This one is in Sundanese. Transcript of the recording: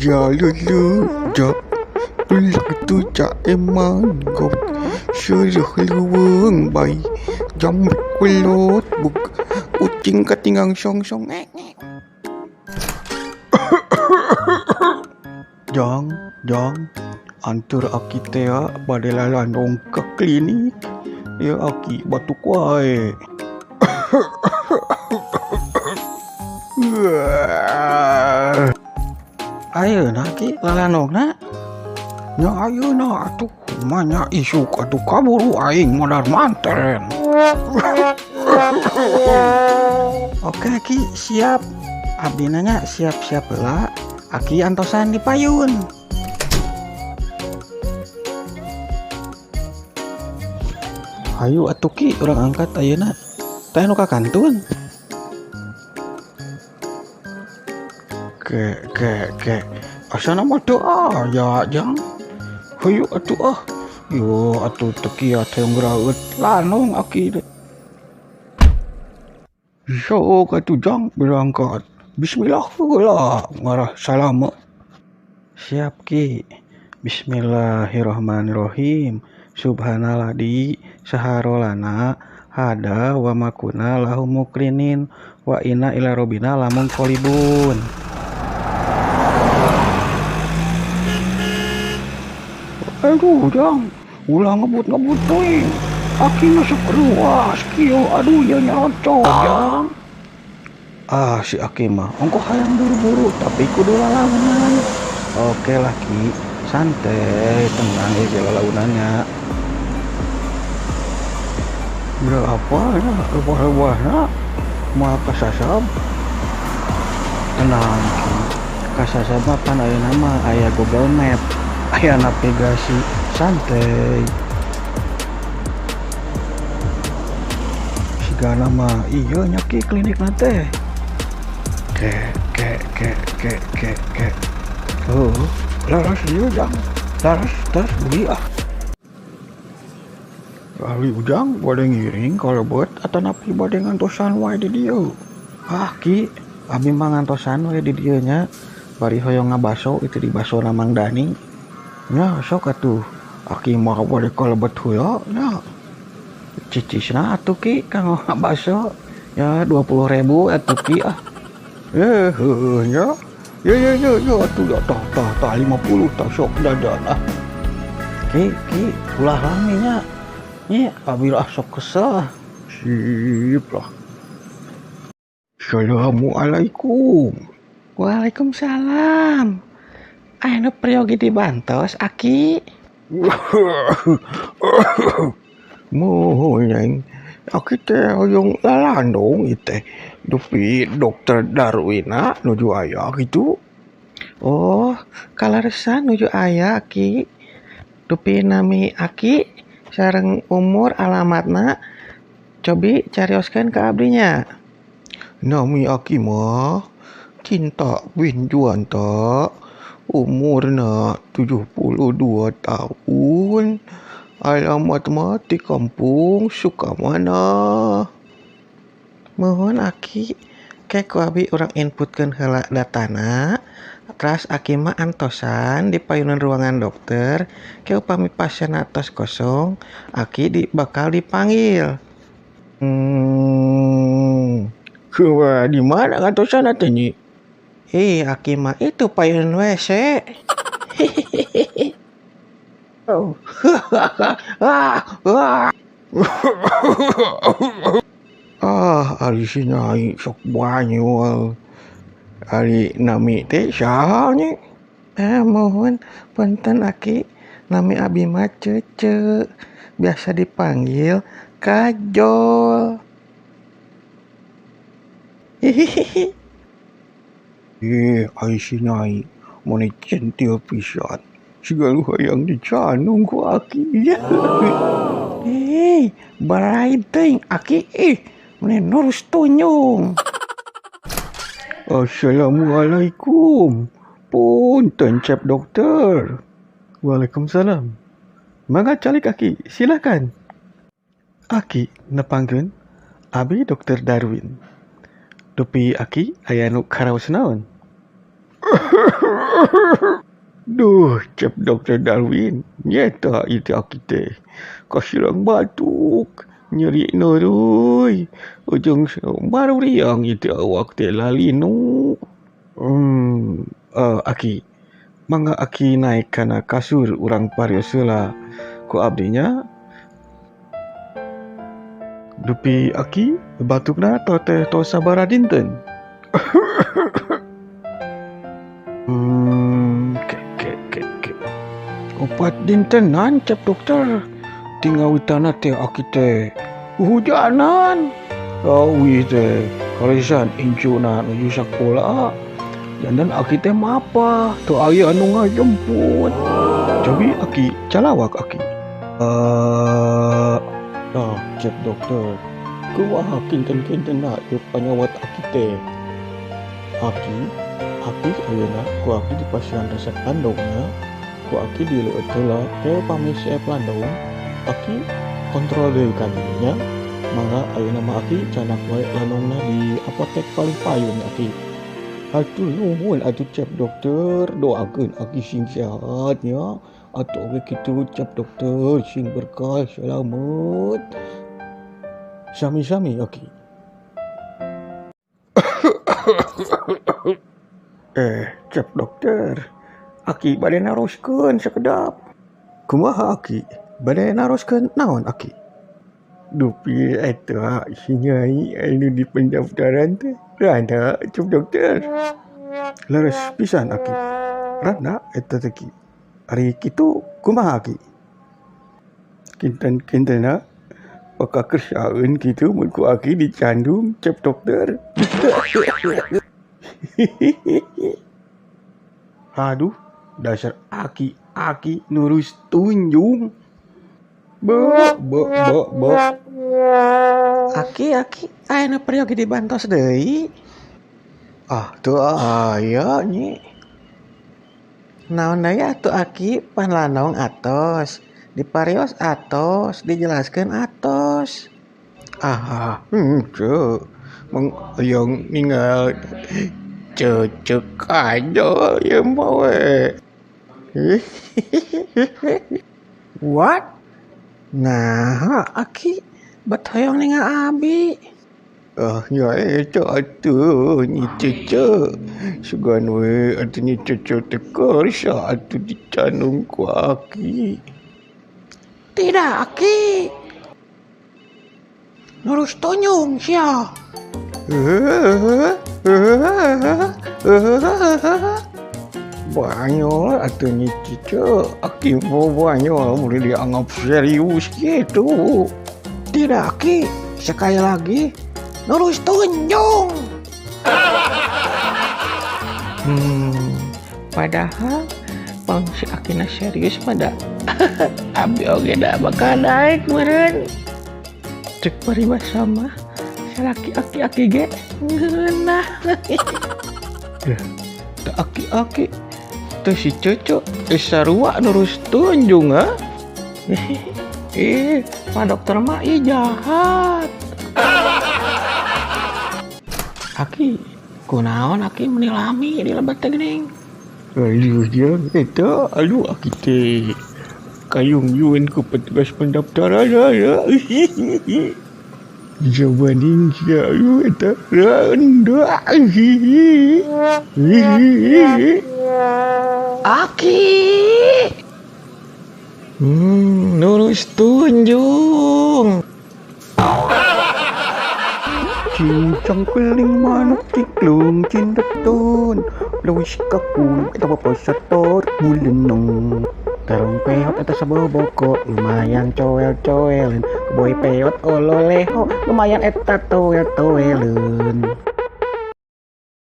Ja lulu ja tulak tu ja emang gop suruh luweng bay jam kulot buk kucing ketinggang song Jang, antar aki teh pada lalandong ke klinik. Ya aki batuk wae. Ayo nak ki lalandong nak. Nya ayo nak atuh manya isuk atuh kaburu aing modal manten. Oke ki siap. Abdi nanya siap-siap heula. Aki antosan di payun. Hayu atuh ki urang angkat ayeuna. Teh nu kakantun. Ke. Asana mah doa ya jang. Hayu atuh Yo atuh teu kieu teh ngraeut lanong aki. Sok atuh jang berangkat. Bismillah heula ngarah salama. Siap ki. Bismillahirrahmanirrahim. Subhanalladzi saharolana hada wa makuna lahu mukrinin wa inna ila rabbina lamun qalibun. Aduh jang, ulah ngebut teuing. Aki masuk ruas kieu aduh ya nyarocok jang. Si Aki mah ongko hayang buru-buru tapi kudu lalaunan. Oke lah Ki, santai, tenang aja lalaunannya. Berapa ya rebah-rebahna moal kasasab. Tenang Ki, kasasab mah pan ayeuna mah aya Google Map, aya navigasi, santai. Sigana mah iya nya Ki klinik teh. Ke. Laras dia jang. Laras tas beli Kali ujang bade ngiring kalau buat atau napi bade ngantosan wae di dia. Ki, abi mah ngantosan wae di dieu nya. Bari hoyong ngabaso itu di baso Mang Dani. Nya sok atuh. Aki mah bade kalebet heula nya. Cicisna atuh Ki kanggo ngabaso. Ya 20.000 atuh Ki ya atuh tah 50 tah sok dadan Ki ulah rame nya abi lah sok kesel sip lah. Assalamualaikum. Waalaikumsalam. Anu priogi dibantos Aki. Mohon Aki teh hoyong lalandong teh dupi dokter Darwina nuju aya gitu. Oh, kalaresan nuju aya Ki. Dupi nami Aki sareng umur alamatna cobi carioskeun ka abdinya. Nami Aki mah Cinta Winjuanta. Umurna 72 tahun. Alamat mah di kampung Sukamana. Mohon Aki kayak abi orang inputkeun heula datana. Terus Aki mah antosan di payunan ruangan dokter. Kayak upami pasien tos kosong, Aki bakal dipanggil. Coba di mana antosan atuh Aki mah itu payunan WC. Oh. Ari si Nyai sok banyol. Ari nami teh saha nya? Mohon punten Aki, nami abi mah Cece. Biasa dipanggil Kajol. Ari si Nyai moni centil pisan. Segala hayang dicanung ku Aki. Barain teuing Aki meni nurus tunyung. Assalamualaikum. Punten Cep Dokter. Waalaikumsalam. Mangga calik Aki, silakan. Aki nepangkeun abi Dokter Darwin. Dupi Aki aya nu karaos naon? Duh, cep Dokter Darwin, nyata itu kita. Kasirang batuk, nyeri noroi. Ujung baru riang itu awak te lalinu. Aki, mangga aki naik kana kasur urang pariosela. Ku abdinya, dupi aki batukna teh to sabara dinten. Opat dintenan cep dokter. Tinggal witana teh aki teh hujanan. Awi teh karisan injuna nuju sakola. Dan aki teh mapa tu aya anu ngajemput. Cobi aki calawak aki. Cep dokter. Kumaha kinten-kinten na yuk panyawat aki teh. Aki ayeuna ku aki di pasien resep kandungna. Ku aki di lu itulah ke pamisi landung. Aki kontrol deui kadinya. Mangga ayeuna mah aki canak wae landungna di apotek paling payun aki. Atuh nuhun atuh cep dokter, doakeun aki sing sehat nya. Atuh ge kitu cep dokter sing berkah selamat. Sami-sami aki. Cep dokter. Aki bade naroskeun sakedap. Kumaha aki? Bade naroskeun naon aki? Dupi eta si nyai anu di pendaftaran teh. Rada cep dokter. Leres pisan aki. Rada eta teh ki. Ari kitu kumaha aki? Kinten-kintena pakakersaeun kitu mun ku aki dicandum cep dokter. Aduh, dasar aki nurus tunjung. Aki ayeuna peryogi dibantos deui. Teu aya nyi. Naon deui atuh aki panlanong atos, diparios atos, dijelaskeun atos. Mang yang ninggal cecek aja ya mawe. What? Nah, aki batoyong ningal abi. Ya eta atuh nyi cece. Sugan we atuh nyi cece teh karsa atuh dicanung ku aki. Tidak, aki. Nurus tonyong sia. Banyol atuh nyi cece. Aki mau banyol mulai dianggap serius gitu. Tidak, aki. Sekali lagi. Nurus tunjung. Padahal pang si akina serius pada abdi oge da bakal naik meureun. Cek paribasa mah salaki aki ge ngeunah. Da aki teh si Cece sarua nurus tunjung Pak dokter mah jahat. Aki, kunaon aki menilami di lebat teh geuning. Aduh jang eta aki teh kayung yun ku petugas pendaftaran ya. Jawaning sia eta rendah. Aki. Nurus tunjung. Cincang keling manuk tiklung cinta ton lawis kakun eta papasator bulenong tarung peot eta saboboko lumayan coel-coelen boy peot ololeho lumayan eta toel-toeleun.